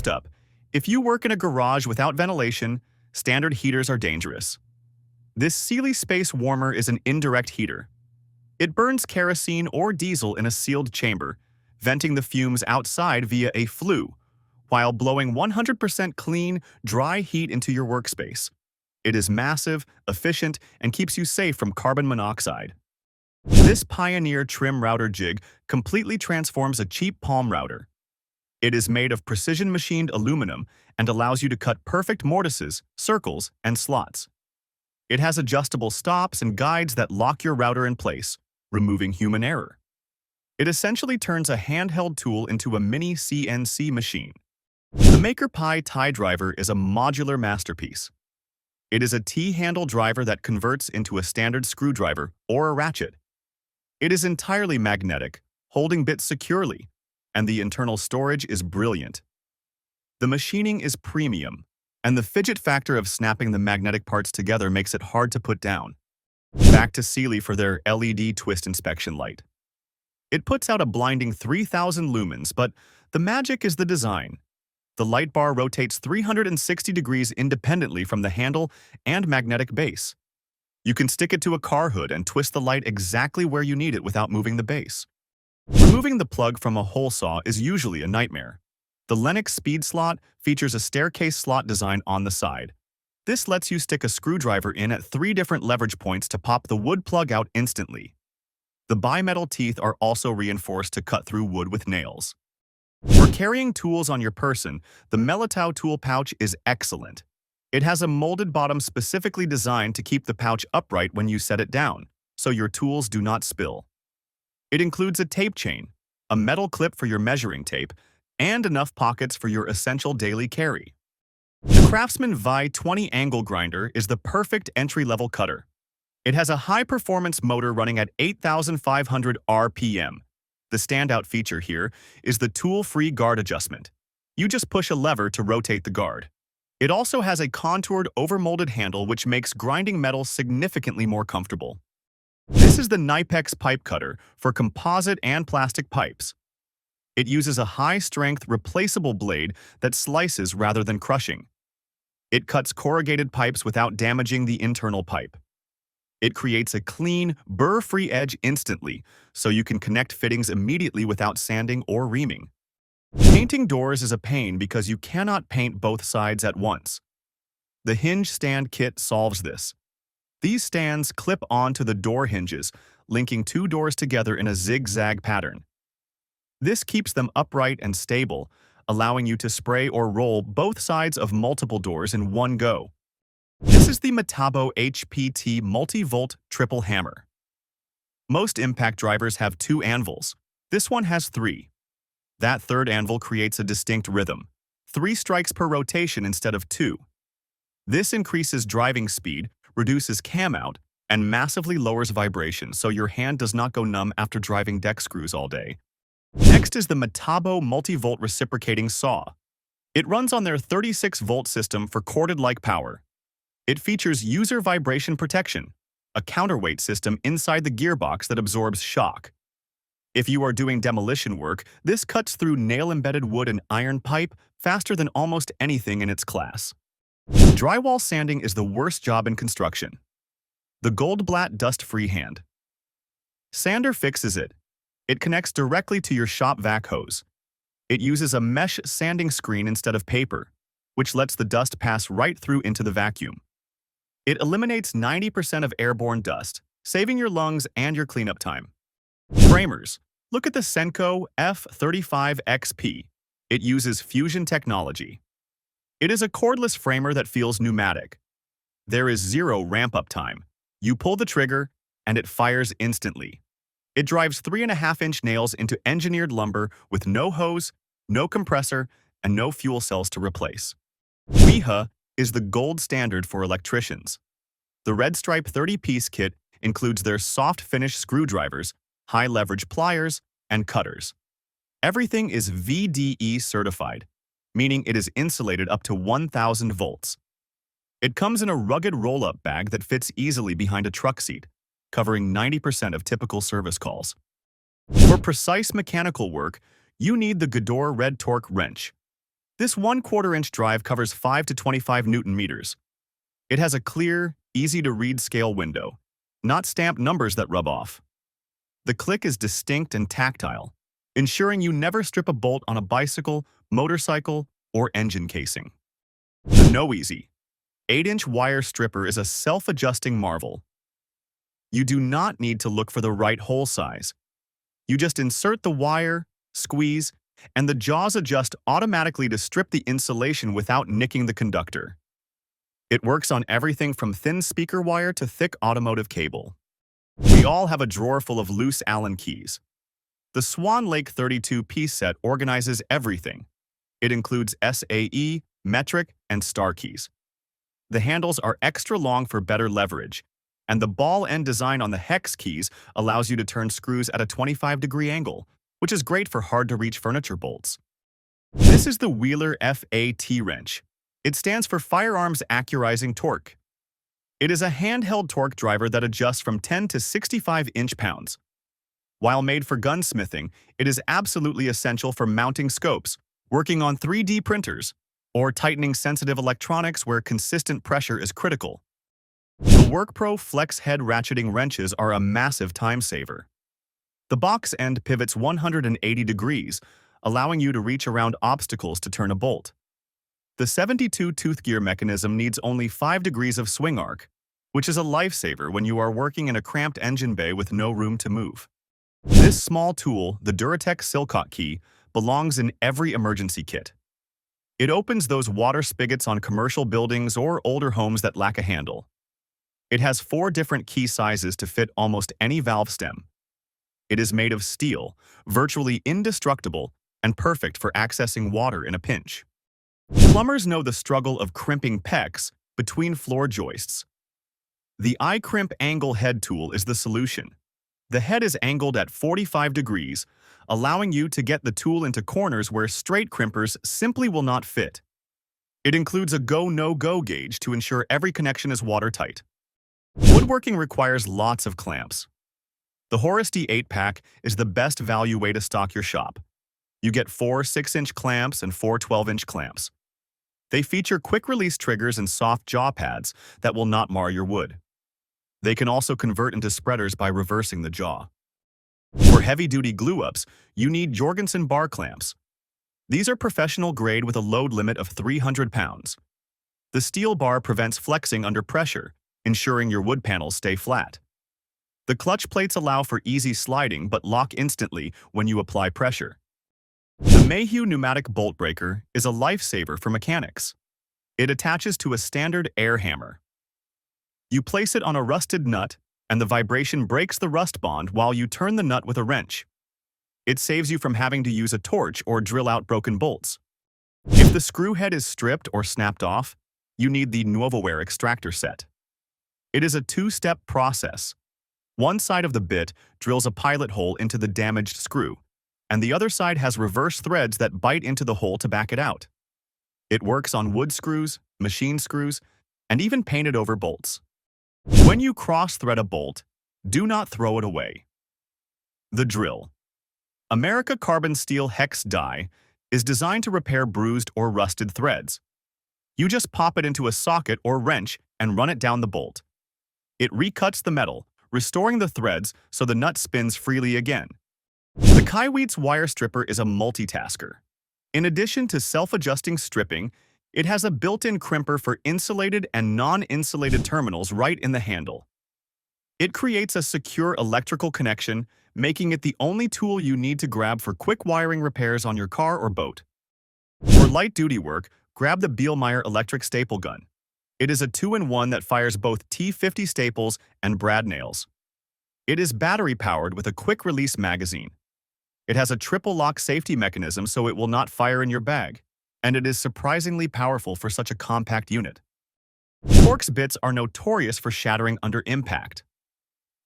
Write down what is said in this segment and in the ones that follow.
up, if you work in a garage without ventilation, standard heaters are dangerous. This Sealey space warmer is an indirect heater. It burns kerosene or diesel in a sealed chamber, venting the fumes outside via a flue, while blowing 100% clean, dry heat into your workspace. It is massive, efficient, and keeps you safe from carbon monoxide. This Pioneer trim router jig completely transforms a cheap palm router. It is made of precision-machined aluminum and allows you to cut perfect mortises, circles, and slots. It has adjustable stops and guides that lock your router in place, removing human error. It essentially turns a handheld tool into a mini CNC machine. The MakerPi Tidriver is a modular masterpiece. It is a T-handle driver that converts into a standard screwdriver or a ratchet. It is entirely magnetic, holding bits securely, and the internal storage is brilliant. The machining is premium, and the fidget factor of snapping the magnetic parts together makes it hard to put down. Back to Sealey for their LED twist inspection light. It puts out a blinding 3,000 lumens, but the magic is the design. The light bar rotates 360 degrees independently from the handle and magnetic base. You can stick it to a car hood and twist the light exactly where you need it without moving the base. Removing the plug from a hole saw is usually a nightmare. The LENOX speed slot features a staircase slot design on the side. This lets you stick a screwdriver in at 3 different leverage points to pop the wood plug out instantly. The bimetal teeth are also reinforced to cut through wood with nails. For carrying tools on your person, the MELOTOUGH tool pouch is excellent. It has a molded bottom specifically designed to keep the pouch upright when you set it down, so your tools do not spill. It includes a tape chain, a metal clip for your measuring tape, and enough pockets for your essential daily carry. The CRAFTSMAN VI 20 angle grinder is the perfect entry-level cutter. It has a high-performance motor running at 8,500 RPM. The standout feature here is the tool-free guard adjustment. You just push a lever to rotate the guard. It also has a contoured, overmolded handle which makes grinding metal significantly more comfortable. This is the KNIPEX pipe cutter for composite and plastic pipes. It uses a high-strength, replaceable blade that slices rather than crushing. It cuts corrugated pipes without damaging the internal pipe. It creates a clean, burr-free edge instantly, so you can connect fittings immediately without sanding or reaming. Painting doors is a pain because you cannot paint both sides at once. The Hinge stand kit solves this. These stands clip onto the door hinges, linking 2 doors together in a zigzag pattern. This keeps them upright and stable, allowing you to spray or roll both sides of multiple doors in one go. This is the Metabo HPT Multivolt triple hammer. Most impact drivers have 2 anvils. This one has 3. That third anvil creates a distinct rhythm, 3 strikes per rotation instead of 2. This increases driving speed, reduces cam out, and massively lowers vibration so your hand does not go numb after driving deck screws all day. Next is the Metabo MultiVolt reciprocating saw. It runs on their 36-volt system for corded-like power. It features user vibration protection, a counterweight system inside the gearbox that absorbs shock. If you are doing demolition work, this cuts through nail-embedded wood and iron pipe faster than almost anything in its class. Drywall sanding is the worst job in construction. The Goldblatt dust-free hand. Sander fixes it. It connects directly to your shop vac hose. It uses a mesh sanding screen instead of paper, which lets the dust pass right through into the vacuum. It eliminates 90% of airborne dust, saving your lungs and your cleanup time. Framers. Look at the SENCO F35XP. It uses fusion technology. It is a cordless framer that feels pneumatic. There is 0 ramp-up time. You pull the trigger, and it fires instantly. It drives 3.5-inch nails into engineered lumber with no hose, no compressor, and no fuel cells to replace. WEHA is the gold standard for electricians. The Red Stripe 30-piece kit includes their soft finish screwdrivers, high-leverage pliers, and cutters. Everything is VDE certified, meaning it is insulated up to 1,000 volts. It comes in a rugged roll-up bag that fits easily behind a truck seat, covering 90% of typical service calls. For precise mechanical work, you need the Godor Red Torque wrench. This 1/4-inch drive covers 5 to 25 Newton meters. It has a clear, easy-to-read scale window, not stamped numbers that rub off. The click is distinct and tactile, ensuring you never strip a bolt on a bicycle, motorcycle, or engine casing. The No Easy 8-inch wire stripper is a self-adjusting marvel. You do not need to look for the right hole size. You just insert the wire, squeeze, and the jaws adjust automatically to strip the insulation without nicking the conductor. It works on everything from thin speaker wire to thick automotive cable. We all have a drawer full of loose Allen keys. The Swan Lake 32-piece set organizes everything. It includes SAE, metric, and star keys. The handles are extra long for better leverage, and the ball end design on the hex keys allows you to turn screws at a 25-degree angle, which is great for hard-to-reach furniture bolts. This is the Wheeler FAT wrench. It stands for Firearms Accurizing Torque. It is a handheld torque driver that adjusts from 10 to 65 inch-pounds. While made for gunsmithing, it is absolutely essential for mounting scopes, working on 3D printers, or tightening sensitive electronics where consistent pressure is critical. The WorkPro Flex Head ratcheting wrenches are a massive time saver. The box end pivots 180 degrees, allowing you to reach around obstacles to turn a bolt. The 72-tooth gear mechanism needs only 5 degrees of swing arc, which is a lifesaver when you are working in a cramped engine bay with no room to move. This small tool, the Duratec Silcock key, belongs in every emergency kit. It opens those water spigots on commercial buildings or older homes that lack a handle. It has 4 different key sizes to fit almost any valve stem. It is made of steel, virtually indestructible, and perfect for accessing water in a pinch. Plumbers know the struggle of crimping pecs between floor joists. The iCrimp Angle Head tool is the solution. The head is angled at 45 degrees, allowing you to get the tool into corners where straight crimpers simply will not fit. It includes a go-no-go gauge to ensure every connection is watertight. Woodworking requires lots of clamps. The Horisty 8-pack is the best value way to stock your shop. You get 4 6-inch clamps and 4 12-inch clamps. They feature quick-release triggers and soft jaw pads that will not mar your wood. They can also convert into spreaders by reversing the jaw. For heavy-duty glue-ups, you need Jorgensen bar clamps. These are professional grade with a load limit of 300 pounds. The steel bar prevents flexing under pressure, ensuring your wood panels stay flat. The clutch plates allow for easy sliding but lock instantly when you apply pressure. The Mayhew pneumatic bolt breaker is a lifesaver for mechanics. It attaches to a standard air hammer. You place it on a rusted nut, and the vibration breaks the rust bond while you turn the nut with a wrench. It saves you from having to use a torch or drill out broken bolts. If the screw head is stripped or snapped off, you need the Nuovoware extractor set. It is a 2-step process. One side of the bit drills a pilot hole into the damaged screw, and the other side has reverse threads that bite into the hole to back it out. It works on wood screws, machine screws, and even painted-over bolts. When you cross-thread a bolt, do not throw it away. The drill. America Carbon Steel Hex Die is designed to repair bruised or rusted threads. You just pop it into a socket or wrench and run it down the bolt. It recuts the metal, restoring the threads so the nut spins freely again. The Kaiweets wire stripper is a multitasker. In addition to self-adjusting stripping, it has a built-in crimper for insulated and non-insulated terminals right in the handle. It creates a secure electrical connection, making it the only tool you need to grab for quick wiring repairs on your car or boat. For light-duty work, grab the Bielmeier electric staple gun. It is a 2-in-1 that fires both T50 staples and brad nails. It is battery-powered with a quick-release magazine. It has a triple lock safety mechanism so it will not fire in your bag, and it is surprisingly powerful for such a compact unit. Torx bits are notorious for shattering under impact.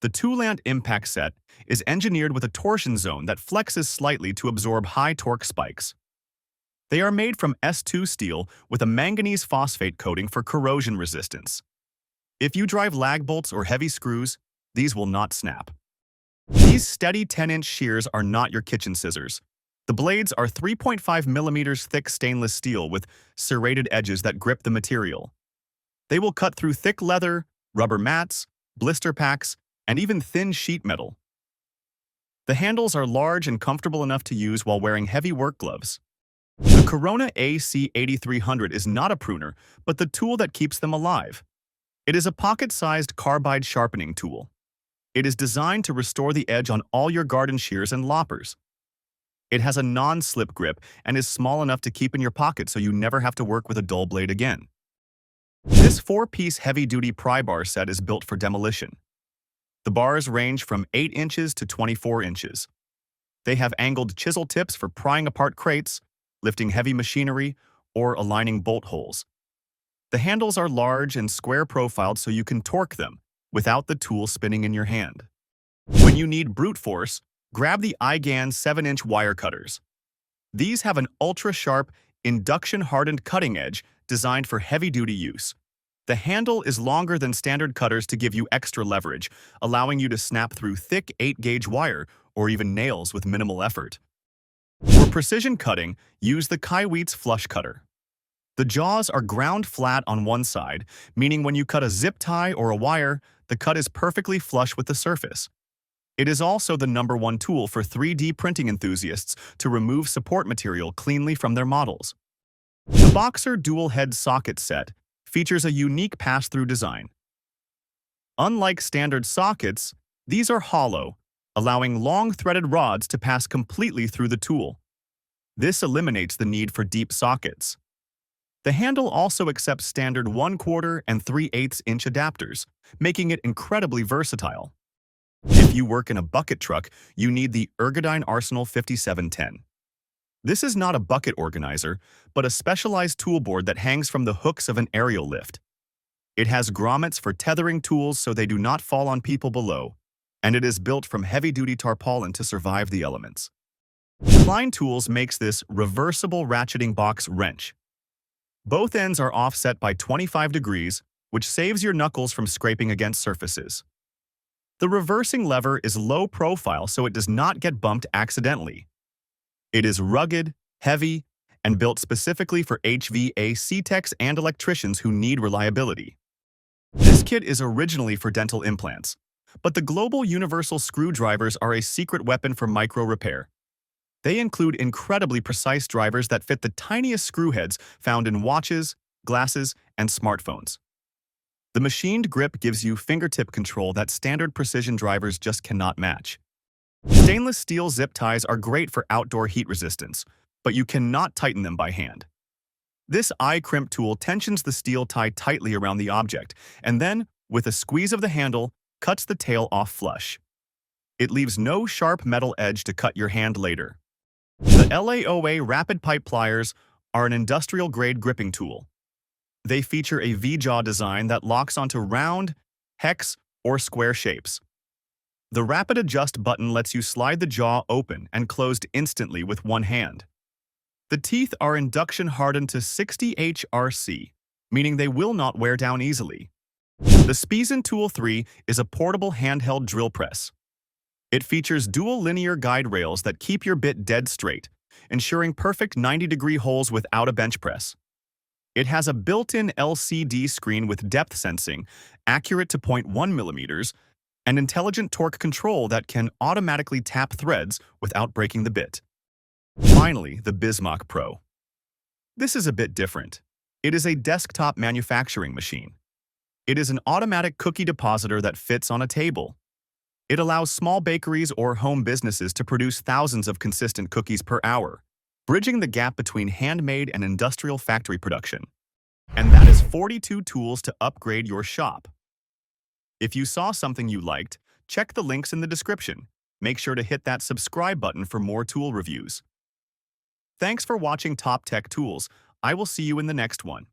The Toulant impact set is engineered with a torsion zone that flexes slightly to absorb high torque spikes. They are made from S2 steel with a manganese phosphate coating for corrosion resistance. If you drive lag bolts or heavy screws, these will not snap. These steady 10-inch shears are not your kitchen scissors. The blades are 3.5 millimeters thick stainless steel with serrated edges that grip the material. They will cut through thick leather, rubber mats, blister packs, and even thin sheet metal. The handles are large and comfortable enough to use while wearing heavy work gloves. The Corona AC8300 is not a pruner, but the tool that keeps them alive. It is a pocket-sized carbide sharpening tool. It is designed to restore the edge on all your garden shears and loppers. It has a non-slip grip and is small enough to keep in your pocket so you never have to work with a dull blade again. This 4-piece heavy-duty pry bar set is built for demolition. The bars range from 8 inches to 24 inches. They have angled chisel tips for prying apart crates, lifting heavy machinery, or aligning bolt holes. The handles are large and square-profiled so you can torque them without the tool spinning in your hand. When you need brute force, grab the iGan 7-inch wire cutters. These have an ultra-sharp, induction-hardened cutting edge designed for heavy-duty use. The handle is longer than standard cutters to give you extra leverage, allowing you to snap through thick 8-gauge wire or even nails with minimal effort. For precision cutting, use the KNIPEX flush cutter. The jaws are ground flat on one side, meaning when you cut a zip tie or a wire, the cut is perfectly flush with the surface. It is also the #1 tool for 3D printing enthusiasts to remove support material cleanly from their models. The Boxer dual head socket set features a unique pass-through design. Unlike standard sockets, these are hollow, allowing long threaded rods to pass completely through the tool. This eliminates the need for deep sockets. The handle also accepts standard 1/4 and 3/8 inch adapters, making it incredibly versatile. If you work in a bucket truck, you need the Ergodyne Arsenal 5710. This is not a bucket organizer, but a specialized toolboard that hangs from the hooks of an aerial lift. It has grommets for tethering tools so they do not fall on people below, and it is built from heavy-duty tarpaulin to survive the elements. Klein Tools makes this reversible ratcheting box wrench. Both ends are offset by 25 degrees, which saves your knuckles from scraping against surfaces. The reversing lever is low profile so it does not get bumped accidentally. It is rugged, heavy, and built specifically for HVAC techs and electricians who need reliability. This kit is originally for dental implants, but the global universal screwdrivers are a secret weapon for micro repair. They include incredibly precise drivers that fit the tiniest screw heads found in watches, glasses, and smartphones. The machined grip gives you fingertip control that standard precision drivers just cannot match. Stainless steel zip ties are great for outdoor heat resistance, but you cannot tighten them by hand. This eye crimp tool tensions the steel tie tightly around the object, and then, with a squeeze of the handle, cuts the tail off flush. It leaves no sharp metal edge to cut your hand later. The LAOA Rapid Pipe Pliers are an industrial-grade gripping tool. They feature a V-jaw design that locks onto round, hex, or square shapes. The Rapid Adjust button lets you slide the jaw open and closed instantly with one hand. The teeth are induction hardened to 60 HRC, meaning they will not wear down easily. The Spizen Tool 3 is a portable handheld drill press. It features dual linear guide rails that keep your bit dead straight, ensuring perfect 90-degree holes without a bench press. It has a built-in LCD screen with depth sensing, accurate to 0.1 millimeters, and intelligent torque control that can automatically tap threads without breaking the bit. Finally, the Bismarck Pro. This is a bit different. It is a desktop manufacturing machine. It is an automatic cookie depositor that fits on a table. It allows small bakeries or home businesses to produce thousands of consistent cookies per hour, bridging the gap between handmade and industrial factory production. And that is 42 tools to upgrade your shop. If you saw something you liked, check the links in the description. Make sure to hit that subscribe button for more tool reviews. Thanks for watching Top Tech Tools. I will see you in the next one.